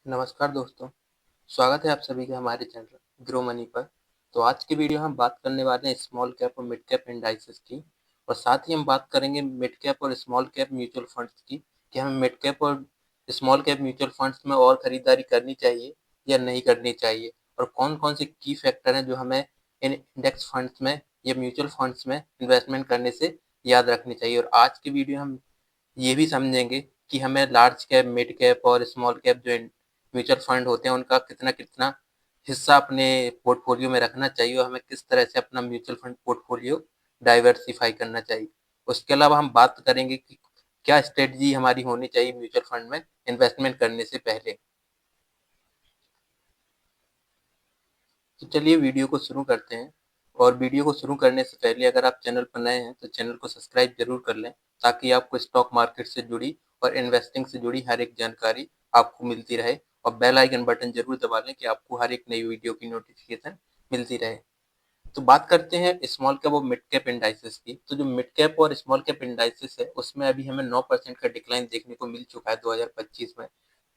नमस्कार दोस्तों, स्वागत है आप सभी का हमारे चैनल ग्रो मनी पर। तो आज की वीडियो हम बात करने वाले हैं स्मॉल कैप और मिड कैप इंडाइसेस की और साथ ही हम बात करेंगे मिड कैप और स्मॉल कैप म्यूचुअल फंड्स की कि हमें मिड कैप और स्मॉल कैप म्यूचुअल फंड्स में और खरीदारी करनी चाहिए या नहीं करनी चाहिए और कौन-कौन से की फैक्टर हैं जो हमें इन इंडेक्स फंड्स में या म्यूचुअल फंड्स में इन्वेस्टमेंट करने से याद रखनी चाहिए। और आज की वीडियो हम ये भी समझेंगे कि हमें लार्ज कैप, मिड कैप और स्मॉल कैप जो म्यूचुअल फंड होते हैं उनका कितना-कितना हिस्सा अपने पोर्टफोलियो में रखना चाहिए और हमें किस तरह से अपना म्यूचुअल फंड पोर्टफोलियो डाइवर्सिफ़ाई करना चाहिए। उसके अलावा हम बात करेंगे कि क्या स्ट्रेटजी हमारी होनी चाहिए म्यूचुअल फंड में इन्वेस्टमेंट करने से पहले। तो चलिए वीडियो को शुरू करते हैं और वीडियो को शुरू करने से पहले अगर आप चैनल पर नए हैं तो चैनल को सब्सक्राइब जरूर कर लें ताकि आपको स्टॉक मार्केट से जुड़ी और इन्वेस्टिंग से जुड़ी हर एक जानकारी आपको मिलती रहे और बेल आइकन बटन जरूर दबा लें कि आपको हर एक नई वीडियो की नोटिफिकेशन मिलती रहे। तो बात करते हैं स्मॉल कैप और मिड कैप इंडाइसेस की। तो जो मिड कैप और स्मॉल कैप इंडाइसेस है उसमें अभी हमें 9% का डिक्लाइन देखने को मिल चुका है 2025 में,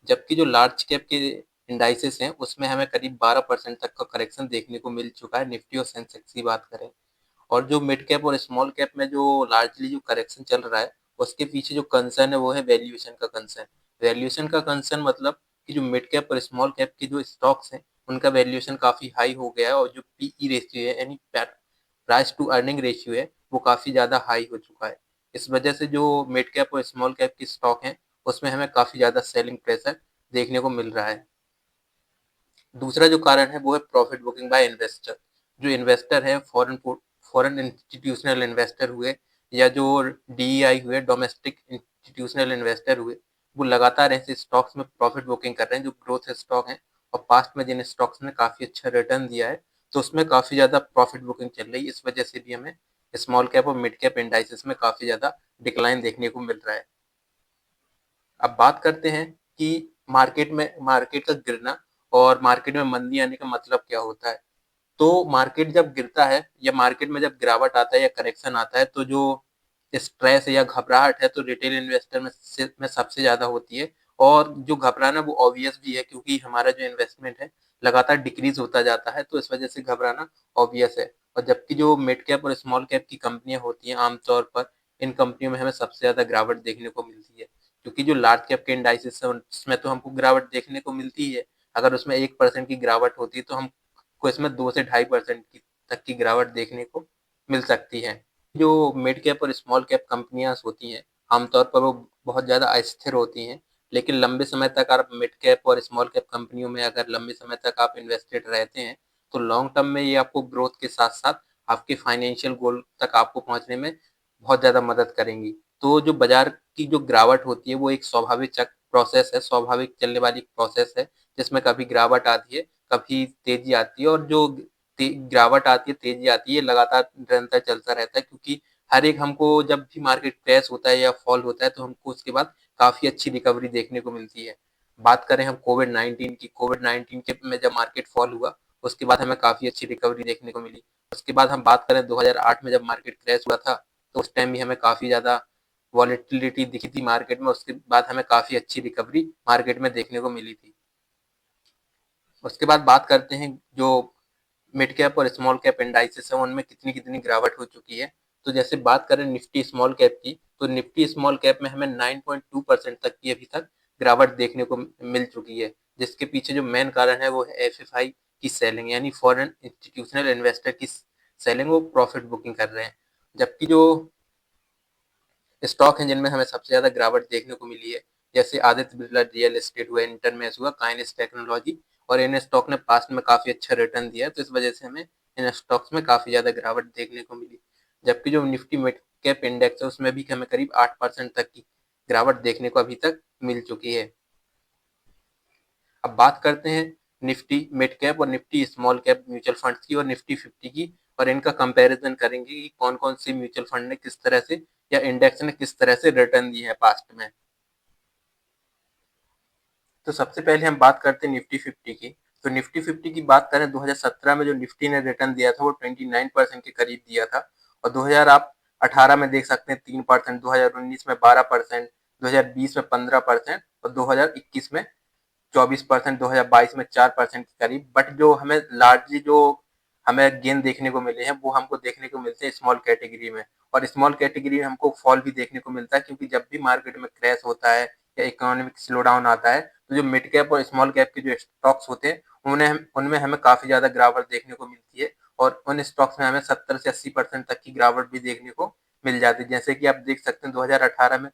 जबकि जो लार्ज कैप के इंडाइसेस हैं उसमें हमें करीब 12% तक का करेक्शन देखने को मिल चुका है निफ्टी और सेंसेक्स की बात करें। और जो मिड कैप और स्मॉल कैप में जो लार्जली जो करेक्शन चल रहा है उसके पीछे जो कंसर्न है वो है वैल्यूएशन का कंसर्न। वैल्यूएशन का कंसर्न मतलब कि जो मिड कैप और स्मॉल कैप के जो स्टॉक्स हैं उनका वैल्यूएशन काफी हाई हो गया है और जो पीई रेशियो है यानी प्राइस टू अर्निंग रेशियो है वो काफी ज्यादा हाई हो चुका है। इस वजह से जो मिड कैप और स्मॉल कैप की स्टॉक है उसमें हमें काफी ज्यादा सेलिंग प्रेशर देखने को मिल रहा है। दूसरा जो कारण है वो है प्रॉफिट बुकिंग बाय इन्वेस्टर। जो इन्वेस्टर है फॉरेन इंस्टीट्यूशनल इन्वेस्टर हुए या जो डीईआई हुए डोमेस्टिक इंस्टीट्यूशनल इन्वेस्टर हुए, वो लगातार ऐसे स्टॉक्स में प्रॉफिट बुकिंग कर रहे हैं जो ग्रोथ स्टॉक हैं और पास्ट में जिन स्टॉक्स ने काफी अच्छा रिटर्न दिया है तो उसमें काफी ज्यादा प्रॉफिट बुकिंग चल रही है। इस वजह से भी हमें स्मॉल कैप और मिड कैप इंडाइसेस में काफी ज्यादा डिक्लाइन देखने को मिल रहा है। अब बात करते हैं कि मार्केट का गिरना और मार्केट में मंदी आने का मतलब क्या होता है। तो मार्केट जब गिरता है या मार्केट में जब गिरावट आता है या करेक्शन आता है तो जो स्ट्रेस या घबराहट है तो रिटेल इन्वेस्टर में सबसे ज्यादा होती है। और जो घबराना वो ऑब्वियस भी है क्योंकि हमारा जो इन्वेस्टमेंट है लगातार डिक्रीज होता जाता है तो इस वजह से घबराना ऑब्वियस है। और जबकि जो मिड कैप और स्मॉल कैप की कंपनियां होती हैं आमतौर पर इन कंपनियों में हमें सबसे ज्यादा गिरावट देखने को मिलती है, क्योंकि जो लार्ज कैप के इंडाइसेस है उसमें तो हमको गिरावट देखने को मिलती ही है। अगर उसमें 1% की गिरावट होती है तो हमको इसमें 2 से 2.5% की तक की गिरावट देखने को मिल सकती है। जो मिड कैप और स्मॉल कैप कंपनियां होती हैं आमतौर पर वो बहुत ज़्यादा अस्थिर होती हैं, लेकिन लंबे समय तक आप मिड कैप और स्मॉल कैप कंपनियों में अगर लंबे समय तक आप इन्वेस्टेड रहते हैं तो लॉन्ग टर्म में ये आपको ग्रोथ के साथ साथ आपके फाइनेंशियल गोल तक आपको पहुंचने में बहुत ज़्यादा मदद करेंगी। तो जो बाजार की जो गिरावट होती है वो एक स्वाभाविक चक प्रोसेस है, स्वाभाविक चलने वाली प्रोसेस है जिसमें कभी गिरावट आती है, कभी तेजी आती है और जो गिरावट आती है, तेजी आती है, लगातार निरंतर चलता रहता है क्योंकि हर एक हमको जब भी मार्केट क्रैश होता है या फॉल होता है तो हमको उसके बाद काफी अच्छी रिकवरी देखने को मिलती है। बात करें हम कोविड 19 की, कोविड 19 के में जब मार्केट फॉल हुआ उसके बाद हमें काफी अच्छी रिकवरी देखने को मिली। उसके बाद हम बात करें 2008 में जब मार्केट क्रैश हुआ था तो उस टाइम भी हमें काफी ज्यादा वॉलेटिलिटी दिखी थी मार्केट में, उसके बाद हमें काफी अच्छी रिकवरी मार्केट में देखने को मिली थी। उसके बाद बात करते हैं जो मिड कैप और स्मॉल कैप इंडाइसेस है उनमें कितनी कितनी गिरावट हो चुकी है। तो जैसे बात करें निफ्टी स्मॉल कैप की तो निफ्टी स्मॉल कैप में हमें 9.2% तक की अभी तक गिरावट देखने को मिल चुकी है, जिसके पीछे जो मेन कारण है वो है एफएफआई की सेलिंग यानी फॉरेन इंस्टीट्यूशनल इन्वेस्टर की सेलिंग, वो प्रॉफिट बुकिंग कर रहे हैं। जबकि जो स्टॉक हैं जिनमें हमें सबसे ज्यादा गिरावट देखने को मिली है जैसे आदित्य बिरला रियल एस्टेट हुआ, इंटरमेश हुआ, काइनेस टेक्नोलॉजी, और इन स्टॉक ने पास्ट में काफी अच्छा रिटर्न दिया है तो इस वजह से हमें इन स्टॉक्स में काफी ज्यादा गिरावट देखने को मिली। जबकि जो निफ्टी मिड कैप इंडेक्स है उसमें भी हमें करीब 8% तक की गिरावट देखने को अभी तक मिल चुकी है। अब बात करते हैं निफ्टी मिड कैप और Nifty small cap mutual funds की और निफ्टी 50 की, और इनका कंपैरिजन करेंगे कि कौन कौन से म्यूचुअल फंड ने किस तरह से या इंडेक्स ने किस तरह से रिटर्न दिए हैं पास्ट में। तो सबसे पहले हम बात करते हैं निफ्टी 50 की। तो निफ्टी 50 की बात करें 2017 में जो निफ्टी ने रिटर्न दिया था वो 29% के करीब दिया था, और 2000 आप 18 में देख सकते हैं 3%, 2019 में 12%, 2020 में 15% और 2021 में 24%, 2022 में 4% के करीब। बट जो हमें लार्जली जो हमें गेन देखने को मिले हैं वो हमको देखने को मिलते हैं स्मॉल कैटेगरी में। और स्मॉल कैटेगरी में हमको फॉल भी देखने को मिलता है, क्योंकि जब भी मार्केट में क्रैश होता है या इकोनॉमिक स्लो डाउन आता है तो जो मिड कैप और स्मॉल कैप के जो स्टॉक्स होते हैं उनमें हमें काफी ज्यादा गिरावट देखने को मिलती है। और उन स्टॉक्स में हमें 70 से 80% तक की गिरावट भी देखने को मिल जाती है। जैसे कि आप देख सकते हैं 2018 में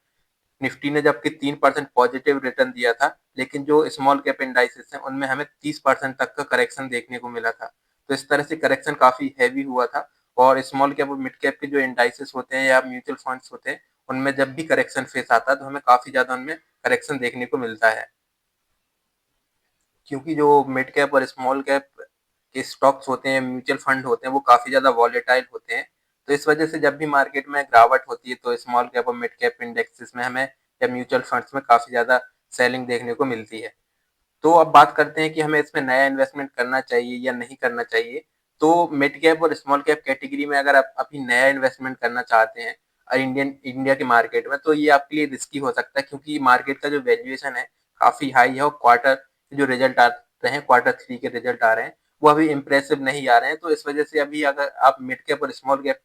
निफ्टी ने जबकि 3% पॉजिटिव रिटर्न दिया था, लेकिन जो स्मॉल कैप इंडाइसेस हैं उनमें हमें 30% तक का करेक्शन देखने को मिला था। तो इस तरह से करेक्शन काफी हैवी हुआ था। और स्मॉल कैप और मिड कैप के जो इंडाइसेस होते हैं या म्यूचुअल फंड्स होते हैं उनमें जब भी करेक्शन फेस आता है तो हमें काफी ज्यादा उनमें करेक्शन देखने को मिलता है, क्योंकि जो मिड कैप और स्मॉल कैप के स्टॉक्स होते हैं, म्यूचुअल फंड होते हैं, वो काफी ज्यादा वॉलेटाइल होते हैं। तो इस वजह से जब भी मार्केट में गिरावट होती है तो स्मॉल कैप और मिड कैप इंडेक्सेस में हमें या म्यूचुअल फंड्स में काफी ज्यादा सेलिंग देखने को मिलती है। तो अब बात करते हैं कि हमें इसमें नया इन्वेस्टमेंट करना चाहिए या नहीं करना चाहिए। तो मिड कैप और स्मॉल कैप कैटेगरी में अगर आप अभी नया इन्वेस्टमेंट करना चाहते हैं इंडिया के मार्केट में, तो ये आपके लिए रिस्की हो सकता है, क्योंकि मार्केट का जो वैल्यूएशन है काफी हाई है और क्वार्टर जो रिजल्ट आ रहे हैं, Q3 के रिजल्ट आ रहे हैं, वो अभी इम्प्रेसिव नहीं आ रहे हैं। तो इस वजह से अभी अगर आप मिड कैप और स्मॉल कैप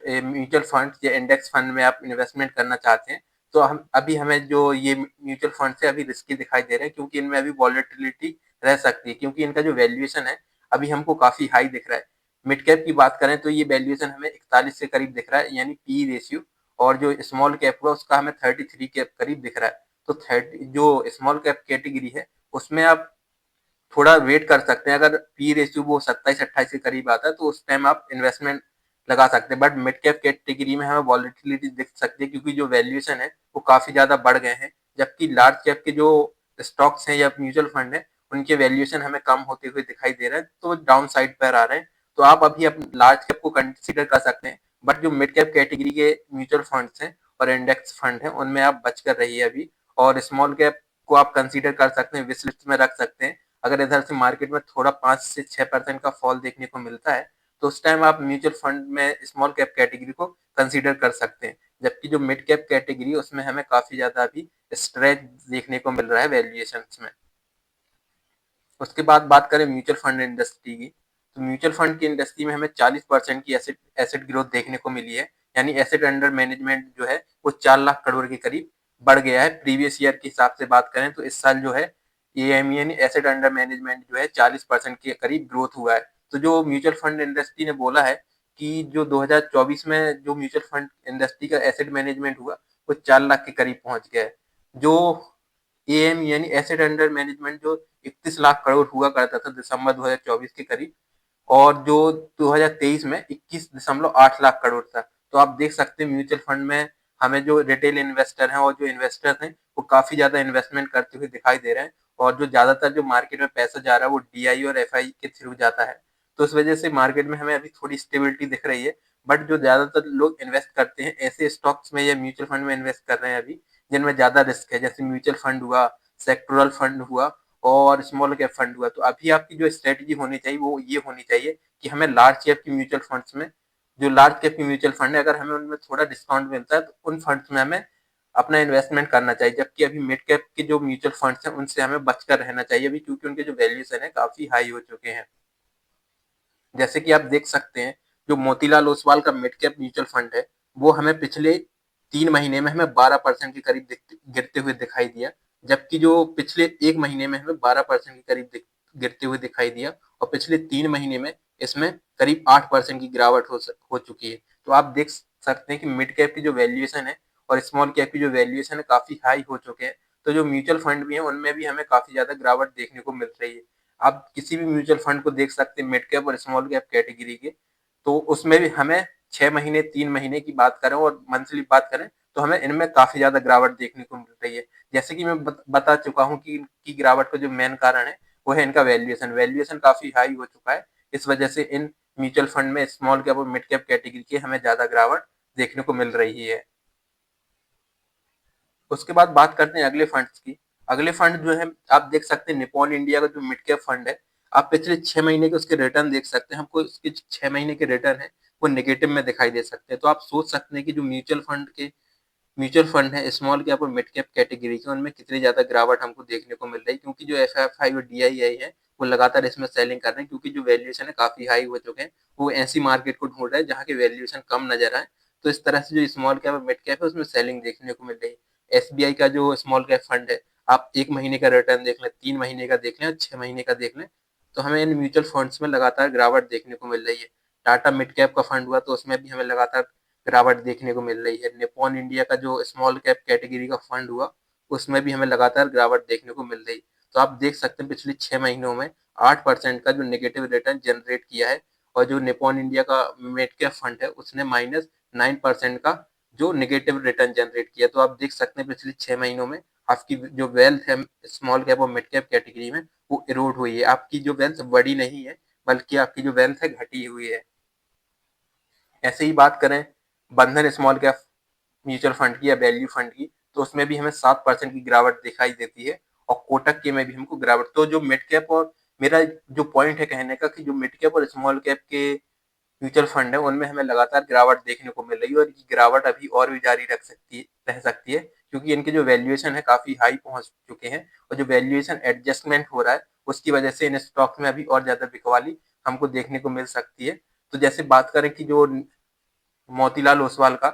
म्यूचुअल फंड या इंडेक्स फंड में आप इन्वेस्टमेंट करना चाहते हैं, तो हम अभी हमें जो ये म्यूचुअल फंड है अभी रिस्की दिखाई दे रहे हैं, क्योंकि इनमें अभी वॉलेटिलिटी रह सकती है, क्योंकि इनका जो वैल्यूएशन है अभी हमको काफी हाई दिख रहा है। मिड कैप की बात करें तो ये वैल्यूएशन हमें 41 के करीब दिख रहा है, यानी पी रेशियो। और जो स्मॉल कैप हुआ उसका हमें 33 के करीब दिख रहा है। तो 30 जो स्मॉल कैप कैटेगरी है उसमें आप थोड़ा वेट कर सकते हैं। अगर पी रेशियो वो 27-28 के करीब आता है तो उस टाइम आप इन्वेस्टमेंट लगा सकते हैं। बट मिड कैप कैटेगरी में हमें वॉलेटिलिटी दिख सकती है, क्योंकि जो वैल्यूएशन है वो काफी ज्यादा बढ़ गए हैं, जबकि लार्ज कैप के जो स्टॉक्स हैं या म्यूचुअल फंड है उनके वैल्यूएशन हमें कम होते हुए दिखाई दे रहे हैं, तो डाउन साइड पर आ रहे हैं। तो आप अभी लार्ज कैप को कंसिडर कर सकते हैं, बट जो मिड कैप कैटेगरी के म्यूचुअल फंड्स हैं और इंडेक्स फंड है उनमें आप बच कर रहिए अभी। और स्मॉल कैप को आप कंसिडर कर सकते हैं, विश लिस्ट में रख सकते हैं। अगर इधर से मार्केट में थोड़ा 5 से 6% का फॉल देखने को मिलता है तो उस टाइम आप म्यूचुअल फंड में स्मॉल कैप कैटेगरी को कंसीडर कर सकते हैं। जबकि जो मिड कैप कैटेगरी उसमें हमें काफी ज्यादा अभी स्ट्रेच देखने को मिल रहा है वैल्यूएशन में। उसके बाद बात करें म्यूचुअल फंड इंडस्ट्री की, तो म्यूचुअल फंड की इंडस्ट्री में हमें 40% की एसेट एसेट ग्रोथ देखने को मिली है। यानी एसेट अंडर मैनेजमेंट जो है वो 4 लाख करोड़ के करीब बढ़ गया है। प्रीवियस ईयर के हिसाब से बात करें तो इस साल जो है एएमई यानी एसेट अंडर मैनेजमेंट जो है 40% के करीब ग्रोथ हुआ है। तो जो म्यूचुअल फंड इंडस्ट्री ने बोला है कि जो 2024 में जो म्यूचुअल फंड इंडस्ट्री का एसेट मैनेजमेंट हुआ वो 4 लाख के करीब पहुंच गया है। जो एएम यानी एसेट अंडर मैनेजमेंट जो 31 लाख करोड़ हुआ करता था दिसंबर 2024 के करीब, और जो 2023 में 21.8 लाख करोड़ था। तो आप देख सकते हैं म्यूचुअल फंड में हमें जो रिटेल इन्वेस्टर हैं और जो इन्वेस्टर हैं वो काफी ज्यादा इन्वेस्टमेंट करते हुए दिखाई दे रहे हैं। और जो ज्यादातर जो मार्केट में पैसा जा रहा है वो डीआई और एफआई के थ्रू जाता है। तो इस वजह से मार्केट में हमें अभी थोड़ी स्टेबिलिटी दिख रही है। बट जो ज्यादातर लोग इन्वेस्ट करते हैं ऐसे स्टॉक्स में या म्यूचुअल फंड में इन्वेस्ट कर रहे हैं अभी जिनमें ज्यादा रिस्क है, जैसे म्यूचुअल फंड हुआ, सेक्टोरल फंड हुआ और स्मॉल कैप फंड हुआ। तो अभी आपकी जो स्ट्रेटजी होनी चाहिए वो ये होनी चाहिए कि हमें लार्ज कैप की म्यूचुअल फंड्स में, जो लार्ज कैप की म्यूचुअल फंड है, अगर हमें उनमें थोड़ा डिस्काउंट मिलता है तो उन फंड्स में हमें अपना इन्वेस्टमेंट करना चाहिए। जबकि अभी मिड कैप के जो म्यूचुअल फंड्स हैं उनसे हमें बचकर रहना चाहिए अभी, क्योंकि उनके जो वैल्यूएशन है काफी हाई हो चुके हैं। जैसे कि आप देख सकते हैं जो मोतीलाल ओसवाल का मिड कैप म्यूचुअल फंड है वो हमें पिछले 3 महीने में हमें 12% के करीब गिरते हुए दिखाई दिया। जबकि जो पिछले 1 महीने में हमें 12% के करीब गिरते हुए दिखाई दिया, और पिछले 3 महीने में इसमें करीब 8% की गिरावट हो चुकी है। तो आप देख सकते हैं कि मिड कैप की जो वैल्यूएशन है और स्मॉल कैप की जो वैल्यूएशन है काफी हाई हो चुके हैं। तो जो म्यूचुअल फंड भी है उनमें भी हमें काफी ज्यादा गिरावट देखने को मिल रही है। आप किसी भी म्यूचुअल फंड को देख सकते हैं मिड कैप और स्मॉल कैप कैटेगरी के, तो उसमें भी हमें 6 महीने 3 महीने की बात करें और मंथली बात करें तो हमें इनमें काफी ज्यादा गिरावट देखने को मिल रही है। जैसे कि मैं बता चुका हूँ कि इनकी गिरावट का जो मेन कारण है वो है इनका वैल्यूएशन। वैल्यूएशन काफी हाई हो चुका है, इस वजह से इन म्यूचुअल फंड में स्मॉल कैप और मिड कैप कैटेगरी की हमें ज्यादा गिरावट देखने को मिल रही है। उसके बाद बात करते हैं अगले फंड्स की। अगले फंड जो है आप देख सकते हैं निपॉन इंडिया का जो मिड कैप फंड है। आप पिछले 6 महीने के उसके रिटर्न देख सकते हैं, हमको उसके 6 महीने के रिटर्न है वो नेगेटिव में दिखाई दे सकते हैं। तो आप सोच सकते हैं कि जो म्यूचुअल फंड के म्यूचुअल फंड है स्मॉल कैप और मिड कैप कैटेगरी के, उनमें कितनी ज़्यादा गिरावट हमको देखने को मिल रही है, क्योंकि जो एफआईआई और डीआईआई है वो लगातार इसमें सेलिंग कर रहे हैं, क्योंकि जो वैल्यूएशन है काफ़ी हाई हो चुके हैं। वो ऐसी मार्केट को ढूंढ रहे हैं जहाँ की वैल्यूएशन कम नजर आए। तो इस तरह से जो स्मॉल कैप और मिड कैप है उसमें सेलिंग देखने को मिल रही है। एसबीआई का जो स्मॉल कैप फंड है, आप 1 महीने का रिटर्न देख लें, 3 महीने का देख लें और 6 महीने का देख लें, तो हमें इन म्यूचुअल फंड्स में लगातार गिरावट देखने को मिल रही है। टाटा मिड कैप का फंड हुआ तो उसमें भी हमें लगातार गिरावट देखने को मिल रही है। निप्पॉन इंडिया का जो स्मॉल कैप कैटेगरी का फंड हुआ उसमें भी हमें लगातार गिरावट देखने को मिल रही है। तो आप देख सकते हैं पिछले 6 महीनों में 8% का जो नेगेटिव रिटर्न जनरेट किया है, और जो निप्पॉन इंडिया का मिड कैप फंड है उसने -9% का जो नेगेटिव रिटर्न जनरेट किया। तो आप देख सकते हैं पिछले 6 महीनों में आपकी जो वेल्थ है स्मॉल कैप और मिड कैप कैटेगरी में वो इरोड हुई है। आपकी जो वेल्थ बढ़ी नहीं है, बल्कि आपकी जो वेल्थ है घटी हुई है। ऐसे ही बात करें बंधन स्मॉल कैप म्यूचुअल फंड की या वैल्यू फंड की, तो उसमें भी हमें 7% की गिरावट दिखाई देती है, और कोटक के में भी हमको गिरावट। तो जो मिड कैप और मेरा जो पॉइंट है कहने का कि जो मिड कैप और स्मॉल कैप के म्यूचुअल फंड है उनमें हमें लगातार गिरावट देखने को मिल रही है, और ये गिरावट अभी और भी जारी रह सकती है, क्योंकि इनके जो वैल्यूएशन है काफी हाई पहुंच चुके हैं, और जो वैल्यूएशन एडजस्टमेंट हो रहा है उसकी वजह से इन स्टॉक में अभी और ज्यादा बिकवाली हमको देखने को मिल सकती है। तो जैसे बात करें कि जो मोतीलाल ओसवाल का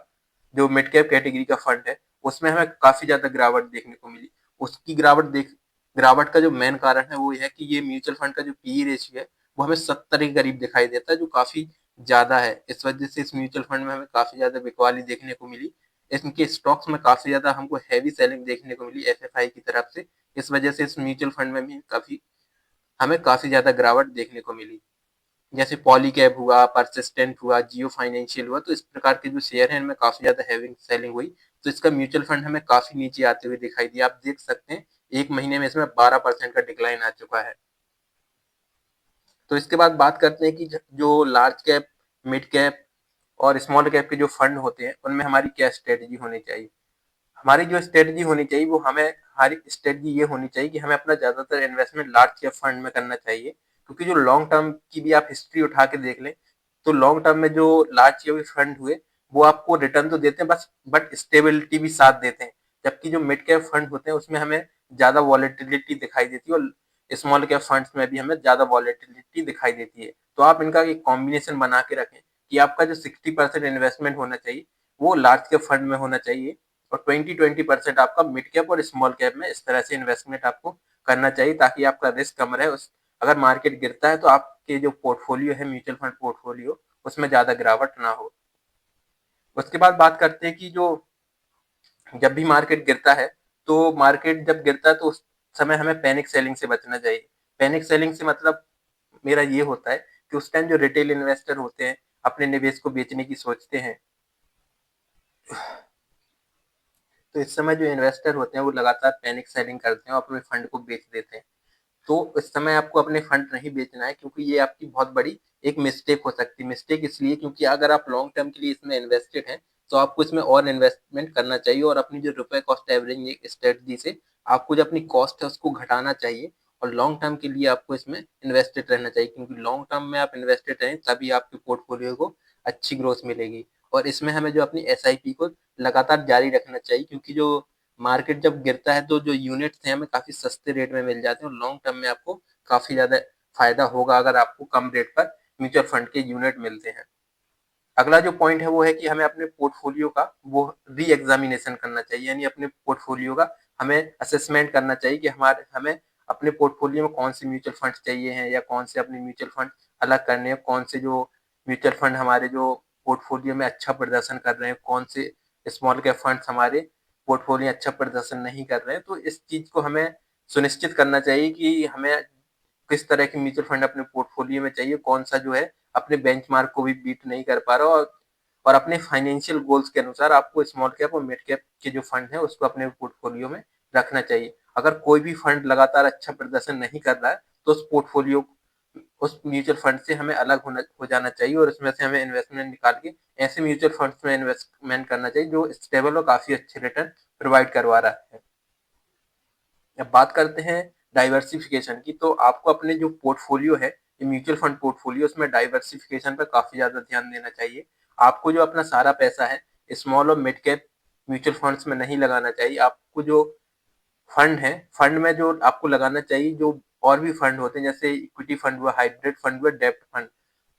जो मिड कैप कैटेगरी का फंड है उसमें हमें काफी ज्यादा गिरावट देखने को मिली। उसकी गिरावट का जो मेन कारण है वो ये है कि ये म्यूचुअल फंड का जो पीई रेशियो है वो हमें 70 के करीब दिखाई देता है, जो काफी ज्यादा है। इस वजह से इस म्यूचुअल फंड में हमें काफी ज्यादा बिकवाली देखने को मिली। इनके स्टॉक्स में काफी ज्यादा हमको हैवी सेलिंग देखने को मिली एफएफआई की तरफ से। इस वजह से इस म्यूचुअल फंड में भी हमें काफी ज्यादा गिरावट देखने को मिली। जैसे पॉलीकैब हुआ, परसिस्टेंट हुआ, जियो फाइनेंशियल हुआ, तो इस प्रकार के जो शेयर हैं इनमें काफी ज्यादा हैवी सेलिंग हुई। तो इसका म्यूचुअल फंड हमें काफी नीचे आते हुए दिखाई दिया। आप देख सकते हैं 1 महीने में इसमें 12% का डिक्लाइन आ चुका है। तो इसके बाद बात करते हैं कि जो लार्ज कैप, मिड कैप और स्मॉल कैप के जो फंड होते हैं उनमें हमारी क्या स्ट्रेटजी होनी चाहिए। हमारी जो स्ट्रेटजी होनी चाहिए वो हमारी स्ट्रेटजी ये होनी चाहिए कि हमें अपना ज्यादातर इन्वेस्टमेंट लार्ज कैप फंड में करना चाहिए, क्योंकि जो लॉन्ग टर्म की भी आप हिस्ट्री उठा के देख लें तो लॉन्ग टर्म में जो लार्ज कैप फंड हुए वो आपको रिटर्न तो देते हैं बस, बट स्टेबिलिटी भी साथ देते हैं। जबकि जो मिड कैप फंड होते हैं उसमें हमें ज्यादा वॉलेटिलिटी दिखाई देती है, और स्मॉल कैप फंड्स में भी हमें ज्यादा वॉलेटिलिटी दिखाई देती है। तो आप इनका एक कॉम्बिनेशन बना के रखें कि आपका जो 60% इन्वेस्टमेंट होना चाहिए वो लार्ज कैप फंड में होना चाहिए, और 20% आपका मिड कैप और स्मॉल कैप में इस तरह से इन्वेस्टमेंट आपको करना चाहिए, ताकि आपका रिस्क कम रहे। उस अगर मार्केट गिरता है तो आपके जो पोर्टफोलियो है म्यूचुअल फंड पोर्टफोलियो उसमें ज्यादा गिरावट ना हो। उसके बाद बात करते हैं कि जो जब भी मार्केट गिरता है, तो मार्केट जब गिरता है तो उस समय हमें पैनिक सेलिंग से बचना चाहिए। पैनिक सेलिंग से मतलब मेरा ये होता है कि उस टाइम जो रिटेल इन्वेस्टर होते हैं अपने निवेश को बेचने की सोचते हैं, तो इस समय जो इन्वेस्टर होते हैं वो लगातार पैनिक सेलिंग करते हैं और अपने फंड को बेच देते हैं। तो इस समय आपको अपने फंड नहीं बेचना है, क्योंकि ये आपकी बहुत बड़ी एक मिस्टेक हो सकती है। मिस्टेक इसलिए क्योंकि अगर आप लॉन्ग टर्म के लिए इसमें इन्वेस्टेड हैं तो आपको इसमें और इन्वेस्टमेंट करना चाहिए, और अपनी जो रुपए कॉस्ट एवरेज स्ट्रेटजी से आपको जो अपनी कॉस्ट है उसको घटाना चाहिए, और लॉन्ग टर्म के लिए आपको इसमें इन्वेस्टेड रहना चाहिए, क्योंकि लॉन्ग टर्म में आप इन्वेस्टेड रहें तभी आपके पोर्टफोलियो को अच्छी ग्रोथ मिलेगी। और इसमें हमें जो अपनी एसआईपी को लगातार जारी रखना चाहिए, क्योंकि जो मार्केट जब गिरता है तो जो यूनिट्स हैं हमें काफी सस्ते रेट में मिल जाते हैं, और लॉन्ग टर्म में आपको काफी ज्यादा फायदा होगा अगर आपको कम रेट पर म्यूचुअल फंड के यूनिट मिलते हैं। अगला जो पॉइंट है वो है कि हमें अपने पोर्टफोलियो का वो री एग्जामिनेशन करना चाहिए, यानी अपने पोर्टफोलियो का हमें असेसमेंट करना चाहिए कि हमारे हमें अपने पोर्टफोलियो में कौन से म्यूचुअल फंड चाहिए हैं, या कौन से अपने म्यूचुअल फंड अलग करने हैं, कौन से जो म्यूचुअल फंड हमारे जो पोर्टफोलियो में अच्छा प्रदर्शन कर रहे हैं, कौन से स्मॉल कैप फंड्स हमारे पोर्टफोलियो अच्छा प्रदर्शन नहीं कर रहे हैं। तो इस चीज को हमें सुनिश्चित करना चाहिए कि हमें किस तरह के म्यूचुअल फंड अपने पोर्टफोलियो में चाहिए, कौन सा जो है अपने बेंचमार्क को भी बीट नहीं कर पा रहा, और अपने फाइनेंशियल गोल्स के अनुसार आपको स्मॉल कैप और मिड कैप के जो फंड है उसको अपने पोर्टफोलियो में रखना चाहिए। अगर कोई भी फंड लगातार अच्छा प्रदर्शन नहीं कर रहा है तो उस म्यूचुअल फंड से हमें अलग हो जाना चाहिए, और उसमें से हमें इन्वेस्टमेंट निकाल के ऐसे म्यूचुअल फंड्स में इन्वेस्टमेंट करना चाहिए जो स्टेबल और काफी अच्छे रिटर्न प्रोवाइड करवा रहा है। अब बात करते हैं डाइवर्सिफिकेशन की, तो आपको अपने जो पोर्टफोलियो है म्यूचुअल फंड पोर्टफोलियो उसमें डाइवर्सिफिकेशन पर काफी ज्यादा ध्यान देना चाहिए। आपको जो अपना सारा पैसा है स्मॉल और मिड कैप म्यूचुअल फंड्स में नहीं लगाना चाहिए। आपको जो फंड है, फंड में जो आपको लगाना चाहिए, जो और भी फंड होते हैं जैसे इक्विटी फंड हुआ, हाइब्रिड फंड हुआ, डेब्ट फंड।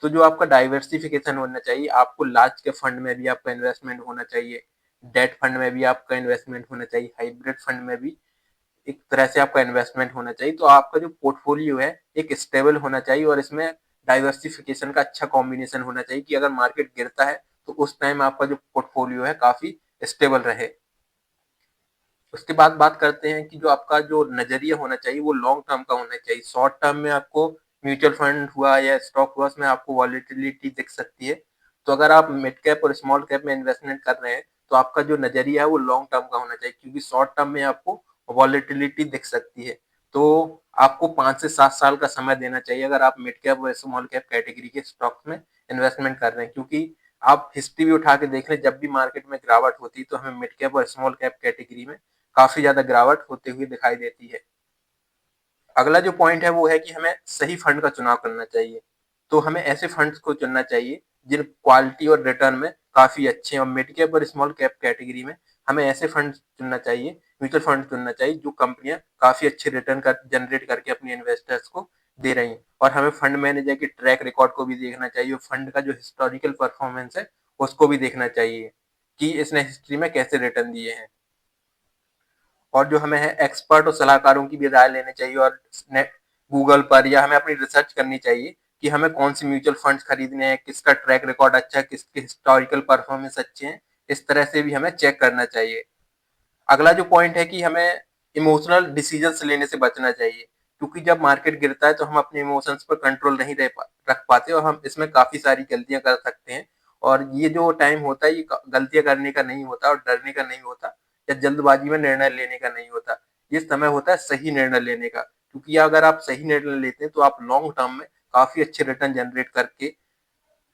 तो जो आपका डाइवर्सिफिकेशन होना चाहिए, आपको लार्ज के फंड में भी आपका इन्वेस्टमेंट होना चाहिए, डेट फंड में भी आपका इन्वेस्टमेंट होना चाहिए, हाइब्रिड फंड में भी एक तरह से आपका इन्वेस्टमेंट होना चाहिए। तो आपका जो पोर्टफोलियो है एक स्टेबल होना चाहिए और इसमें डाइवर्सिफिकेशन का अच्छा कॉम्बिनेशन होना चाहिए कि अगर मार्केट गिरता है तो उस टाइम आपका जो पोर्टफोलियो है काफी स्टेबल रहे। उसके बाद बात करते हैं कि जो आपका जो नजरिया होना चाहिए वो लॉन्ग टर्म का होना चाहिए। शॉर्ट टर्म में आपको म्यूचुअल फंड हुआ या स्टॉक हुआ, उसमें आपको वॉलेटिलिटी दिख सकती है। तो अगर आप मिड कैप और स्मॉल कैप में इन्वेस्टमेंट कर रहे हैं तो आपका जो नजरिया है वो लॉन्ग टर्म का होना चाहिए, क्योंकि शॉर्ट टर्म में आपको वॉलेटिलिटी दिख सकती है। तो आपको 5 से 7 साल का समय देना चाहिए अगर आप मिड कैप और स्मॉल कैप कैटेगरी के स्टॉक्स में इन्वेस्टमेंट कर रहे हैं, क्योंकि आप हिस्ट्री भी उठा के देख लें, जब भी मार्केट में गिरावट होती है तो हमें मिड कैप और स्मॉल कैप कैटेगरी में काफी ज्यादा गिरावट होते हुए दिखाई देती है। अगला जो पॉइंट है वो है कि हमें सही फंड का चुनाव करना चाहिए। तो हमें ऐसे फंड्स को चुनना चाहिए जिन क्वालिटी और रिटर्न में काफी अच्छे हैं, और मिड कैप और स्मॉल कैप कैटेगरी में हमें ऐसे फंड चुनना चाहिए, म्यूचुअल फंड चुनना चाहिए जो कंपनियां काफी अच्छे रिटर्न कर जनरेट करके अपने इन्वेस्टर्स को दे रही हैं। और हमें फंड मैनेजर के ट्रैक रिकॉर्ड को भी देखना चाहिए और फंड का जो हिस्टोरिकल परफॉर्मेंस है उसको भी देखना चाहिए कि इसने हिस्ट्री में कैसे रिटर्न दिए हैं। और जो हमें है एक्सपर्ट और सलाहकारों की भी राय लेनी चाहिए, और नेट गूगल पर या हमें अपनी रिसर्च करनी चाहिए कि हमें कौन से म्यूचुअल फंड्स खरीदने हैं, किसका ट्रैक रिकॉर्ड अच्छा है, किसके हिस्टोरिकल परफॉर्मेंस अच्छे हैं। इस तरह से भी हमें चेक करना चाहिए। अगला जो पॉइंट है कि हमें इमोशनल डिसीजंस लेने से बचना चाहिए, क्योंकि जब मार्केट गिरता है तो हम अपने इमोशंस पर कंट्रोल नहीं रख पाते और हम इसमें काफी सारी गलतियां कर सकते हैं। और ये जो टाइम होता है ये गलतियां करने का नहीं होता और डरने का नहीं होता या जल्दबाजी में निर्णय लेने का नहीं होता। ये समय होता है सही निर्णय लेने का, क्योंकि अगर आप सही निर्णय लेते हैं तो आप लॉन्ग टर्म में काफी अच्छे रिटर्न जनरेट करके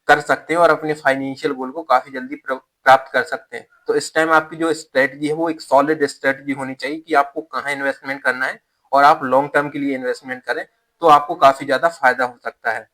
कर सकते हैं और अपने फाइनेंशियल गोल को काफी जल्दी प्राप्त कर सकते हैं। तो इस टाइम आपकी जो स्ट्रेटजी है वो एक सॉलिड स्ट्रेटजी होनी चाहिए कि आपको कहाँ इन्वेस्टमेंट करना है और आप लॉन्ग टर्म के लिए इन्वेस्टमेंट करें, तो आपको काफी ज्यादा फायदा हो सकता है।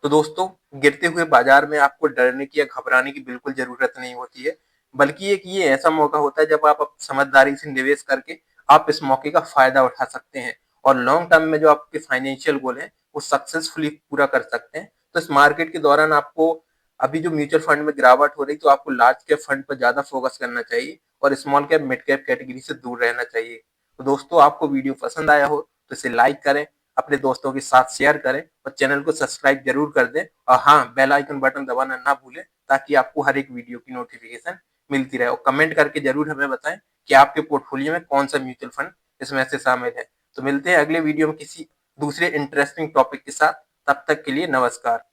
तो दोस्तों, गिरते हुए बाजार में आपको डरने की या घबराने की बिल्कुल जरूरत नहीं होती है, बल्कि एक ये ऐसा मौका होता है जब आप समझदारी से निवेश करके आप इस मौके का फायदा उठा सकते हैं और लॉन्ग टर्म में जो आपके फाइनेंशियल गोल है वो सक्सेसफुली पूरा कर सकते हैं। तो इस मार्केट के दौरान आपको अभी जो म्यूचुअल फंड में गिरावट हो रही, तो आपको लार्ज कैप फंड पर ज्यादा फोकस करना चाहिए और small cap mid cap category से दूर रहना चाहिए। तो दोस्तों, आपको वीडियो पसंद आया हो तो इसे लाइक करें, अपने दोस्तों के साथ शेयर करें और चैनल को सब्सक्राइब जरूर कर दें। और हाँ, बेल आइकन बटन दबाना ना भूलें ताकि आपको हर एक वीडियो की नोटिफिकेशन मिलती रहे। और कमेंट करके जरूर हमें बताएं कि आपके पोर्टफोलियो में कौन सा म्यूचुअल फंड इसमें से शामिल है। तो मिलते हैं अगले वीडियो में किसी दूसरे इंटरेस्टिंग टॉपिक के साथ। तब तक के लिए नमस्कार।